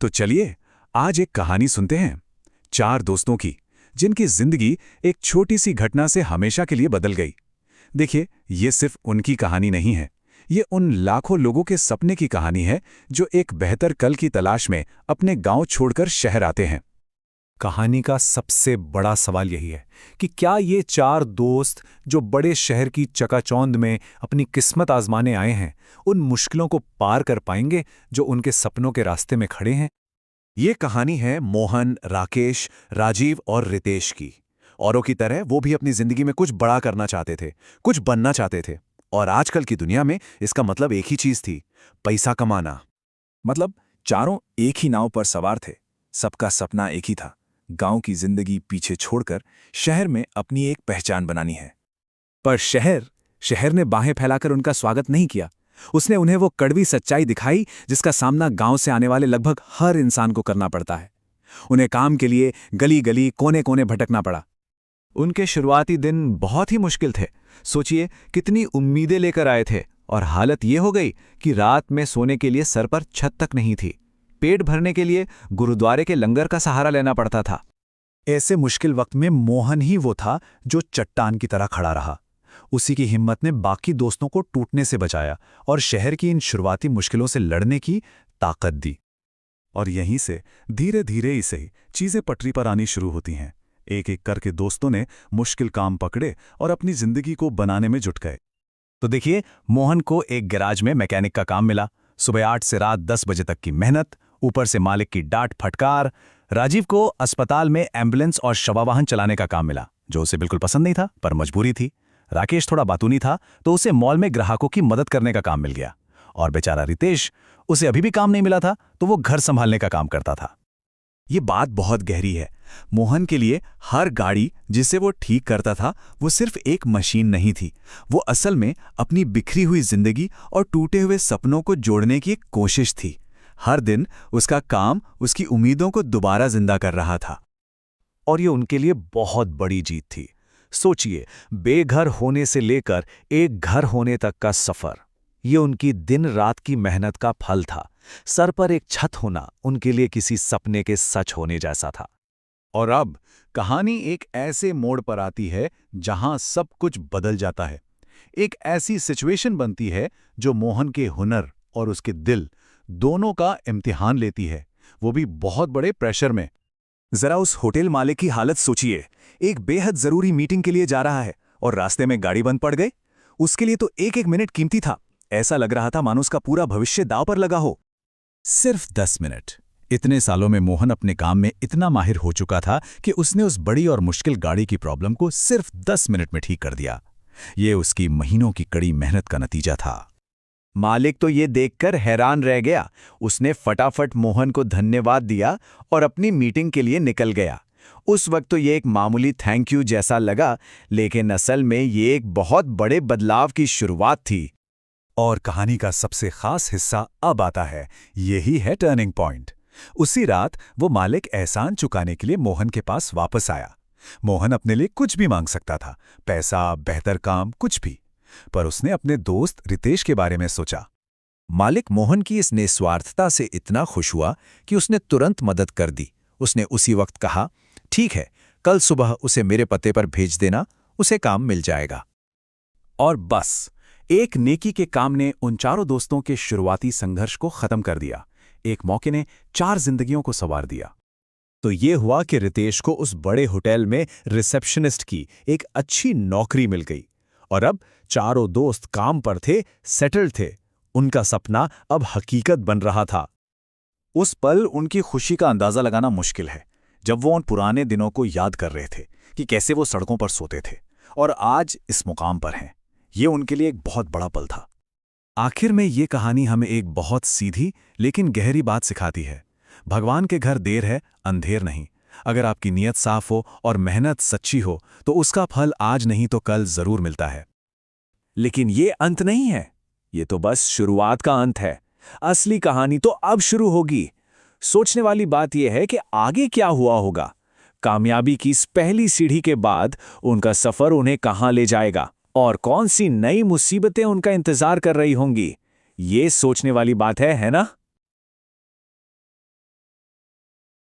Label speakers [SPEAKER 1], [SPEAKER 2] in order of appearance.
[SPEAKER 1] तो चलिए आज एक कहानी सुनते हैं, चार दोस्तों की, जिनकी जिंदगी एक छोटी सी घटना से हमेशा के लिए बदल गई। देखिए, ये सिर्फ उनकी कहानी नहीं है, ये उन लाखों लोगों के सपने की कहानी है जो एक बेहतर कल की तलाश में अपने गांव छोड़कर शहर आते हैं।
[SPEAKER 2] कहानी का सबसे बड़ा सवाल यही है कि क्या ये चार दोस्त जो बड़े शहर की चकाचौंध में अपनी किस्मत आजमाने आए हैं, उन मुश्किलों को पार कर पाएंगे जो उनके सपनों के रास्ते में खड़े हैं।
[SPEAKER 1] ये कहानी है मोहन, राकेश, राजीव और रितेश की। औरों की तरह वो भी अपनी जिंदगी में कुछ बड़ा करना चाहते थे, कुछ बनना चाहते थे। और आजकल की दुनिया में इसका मतलब एक ही चीज थी, पैसा कमाना। मतलब चारों एक ही नाव पर सवार थे, सबका सपना एक ही था, गांव की जिंदगी पीछे छोड़कर शहर में अपनी एक पहचान बनानी है।
[SPEAKER 2] पर शहर ने बाहें फैलाकर उनका स्वागत नहीं किया। उसने उन्हें वो कड़वी सच्चाई दिखाई जिसका सामना गांव से आने वाले लगभग हर इंसान को करना पड़ता है। उन्हें काम के लिए गली गली, कोने कोने भटकना पड़ा। उनके शुरुआती दिन बहुत ही मुश्किल थे। सोचिए कितनी उम्मीदें लेकर आए थे और हालत ये हो गई कि रात में सोने के लिए सर पर छत तक नहीं थी। पेट भरने के लिए गुरुद्वारे के लंगर का सहारा लेना पड़ता था।
[SPEAKER 1] ऐसे मुश्किल वक्त में मोहन ही वो था जो चट्टान की तरह खड़ा रहा। उसी की हिम्मत ने बाकी दोस्तों को टूटने से बचाया और शहर की इन शुरुआती मुश्किलों से लड़ने की ताकत दी। और यहीं से धीरे धीरे इसे चीजें पटरी पर आनी शुरू होती हैं। एक एक करके दोस्तों ने मुश्किल काम पकड़े और अपनी जिंदगी को बनाने में जुट गए।
[SPEAKER 2] तो देखिए, मोहन को एक गैराज में मैकेनिक का काम मिला। सुबह 8 से रात 10 बजे तक की मेहनत, ऊपर से मालिक की डांट फटकार। राजीव को अस्पताल में एम्बुलेंस और शववाहन चलाने का काम मिला, जो उसे बिल्कुल पसंद नहीं था पर मजबूरी थी। राकेश थोड़ा बातूनी था, तो उसे मॉल में ग्राहकों की मदद करने का काम मिल गया। और बेचारा रितेश, उसे अभी भी काम नहीं मिला था, तो वो घर संभालने का काम करता था।
[SPEAKER 1] ये बात बहुत गहरी है। मोहन के लिए हर गाड़ी जिसे वो ठीक करता था वो सिर्फ एक मशीन नहीं थी, वो असल में अपनी बिखरी हुई जिंदगी और टूटे हुए सपनों को जोड़ने की एक कोशिश थी। हर दिन उसका काम उसकी उम्मीदों को दोबारा जिंदा कर रहा था।
[SPEAKER 2] और ये उनके लिए बहुत बड़ी जीत थी। सोचिए, बेघर होने से लेकर एक घर होने तक का सफर, ये उनकी दिन रात की मेहनत का फल था। सर पर एक छत होना उनके लिए किसी सपने के सच होने जैसा था।
[SPEAKER 1] और अब कहानी एक ऐसे मोड़ पर आती है जहां सब कुछ बदल जाता है। एक ऐसी सिचुएशन बनती है जो मोहन के हुनर और उसके दिल दोनों का इम्तिहान लेती है, वो भी बहुत बड़े प्रेशर में। जरा उस होटल मालिक की हालत सोचिए। एक बेहद जरूरी मीटिंग के लिए जा रहा है और रास्ते में गाड़ी बंद पड़ गई। उसके लिए तो एक एक मिनट कीमती था। ऐसा लग रहा था मानो उसका पूरा भविष्य दांव पर लगा हो। सिर्फ 10 मिनट। इतने सालों में मोहन अपने काम में इतना माहिर हो चुका था कि उसने उस बड़ी और मुश्किल गाड़ी की प्रॉब्लम को सिर्फ 10 मिनट में ठीक कर दिया। ये उसकी महीनों की कड़ी मेहनत का नतीजा था।
[SPEAKER 2] मालिक तो ये देखकर हैरान रह गया। उसने फटाफट मोहन को धन्यवाद दिया और अपनी मीटिंग के लिए निकल गया। उस वक्त तो ये एक मामूली थैंक यू जैसा लगा, लेकिन असल में ये एक बहुत बड़े बदलाव की शुरुआत थी।
[SPEAKER 1] और कहानी का सबसे खास हिस्सा अब आता है। यही है टर्निंग पॉइंट। उसी रात वो मालिक एहसान चुकाने के लिए मोहन के पास वापस आया। मोहन अपने लिए कुछ भी मांग सकता था, पैसा, बेहतर काम, कुछ भी। पर उसने अपने दोस्त रितेश के बारे में सोचा। मालिक मोहन की इस निस्वार्थता से इतना खुश हुआ कि उसने तुरंत मदद कर दी। उसने उसी वक्त कहा, ठीक है, कल सुबह उसे मेरे पते पर भेज देना, उसे काम मिल जाएगा। और बस एक नेकी के काम ने उन चारों दोस्तों के शुरुआती संघर्ष को खत्म कर दिया। एक मौके ने 4 जिंदगियों को संवार दिया।
[SPEAKER 2] तो ये हुआ कि रितेश को उस बड़े होटल में रिसेप्शनिस्ट की एक अच्छी नौकरी मिल गई। और अब चारों दोस्त काम पर थे, सेटल्ड थे। उनका सपना अब हकीकत बन रहा था।
[SPEAKER 1] उस पल उनकी खुशी का अंदाजा लगाना मुश्किल है, जब वो उन पुराने दिनों को याद कर रहे थे कि कैसे वो सड़कों पर सोते थे और आज इस मुकाम पर हैं। ये उनके लिए एक बहुत बड़ा पल था। आखिर में ये कहानी हमें एक बहुत सीधी लेकिन गहरी बात सिखाती है। भगवान के घर देर है, अंधेर नहीं। अगर आपकी नीयत साफ हो और मेहनत सच्ची हो तो उसका फल आज नहीं तो कल जरूर मिलता है।
[SPEAKER 2] लेकिन ये अंत नहीं है, ये तो बस शुरुआत का अंत है। असली कहानी तो अब शुरू होगी। सोचने वाली बात यह है कि आगे क्या हुआ होगा। कामयाबी की इस पहली सीढ़ी के बाद उनका सफर उन्हें कहां ले जाएगा और कौन सी नई मुसीबतें उनका इंतजार कर रही होंगी। ये सोचने वाली बात है ना?